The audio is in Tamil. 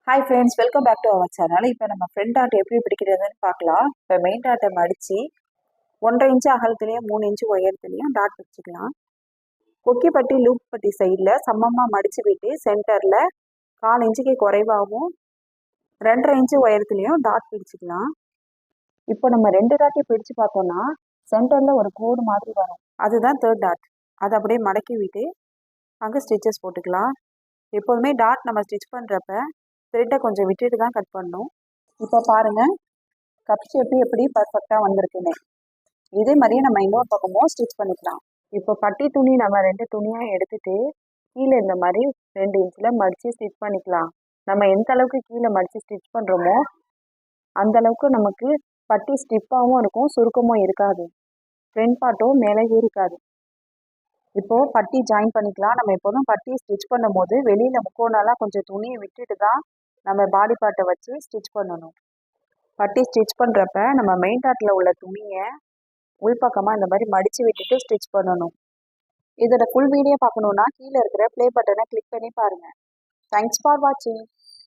Hi friends, welcome back to our channel. இப்போ நம்ம ஃப்ரண்ட் டாட் எப்படி பிடிக்கிறதுன்னு பார்க்கலாம். இப்போ மெயின் டாட்டை மடித்து 1.5 இன்ச்சு அகலத்துலேயும் 3 இன்ச்சு உயரத்துலேயும் டாட் பிடிச்சிக்கலாம். கொக்கி பட்டி லூப் பட்டி சைடில் சமமாக மடித்து விட்டு சென்டரில் 1/4 இன்ச்சுக்கு குறைவாகவும் 2.5 இன்ச்சு உயரத்துலேயும் டாட் பிடிச்சிக்கலாம். இப்போ நம்ம 2 டாட்டையும் பிடிச்சு பார்த்தோம்னா சென்டரில் ஒரு கோடு மாதிரி வரும், அதுதான் தேர்ட் டாட். அதை அப்படியே மடக்கி விட்டு அங்கே ஸ்டிச்சஸ் போட்டுக்கலாம். எப்போதுமே டாட் நம்ம ஸ்டிச் பண்ணுறப்ப த்ரெட்டை கொஞ்சம் விட்டுட்டு தான் கட் பண்ணணும். இப்போ பாருங்கள், கப் ஷேப்பு எப்படி பர்ஃபெக்டாக வந்திருக்குன்னு. இதே மாதிரியே நம்ம இன்னொரு பக்கமும் ஸ்டிச் பண்ணிக்கலாம். இப்போ பட்டி துணி நம்ம 2 துணியாக எடுத்துகிட்டு கீழே இந்த மாதிரி 2 இன்ச்சில் மடித்து ஸ்டிச் பண்ணிக்கலாம். நம்ம எந்த அளவுக்கு கீழே மடித்து ஸ்டிச் பண்ணுறோமோ அந்தளவுக்கு நமக்கு பட்டி ஸ்டிப்பாகவும் இருக்கும், சுருக்கமும் இருக்காது, ஃப்ரண்ட் பார்ட்டும் மேலேயே இருக்காது. இப்போது பட்டி ஜாயின் பண்ணிக்கலாம். நம்ம எப்போதும் பட்டி ஸ்டிச் பண்ணும் போது வெளியில் முக்கோணாலாம் கொஞ்சம் துணியை விட்டுட்டு தான் நம்ம பாடி பார்ட்டை வச்சு ஸ்டிச் பண்ணணும். பட்டி ஸ்டிச் பண்ணுறப்ப நம்ம மெயின் டாட்டில் உள்ள துணியை உள்பக்கமாக இந்த மாதிரி மடித்து விட்டுட்டு ஸ்டிச் பண்ணணும். இதோட ஃபுல் வீடியோ பார்க்கணுன்னா கீழே இருக்கிற ப்ளே பட்டனை கிளிக் பண்ணி பாருங்கள். தேங்க்ஸ் ஃபார் வாட்சிங்.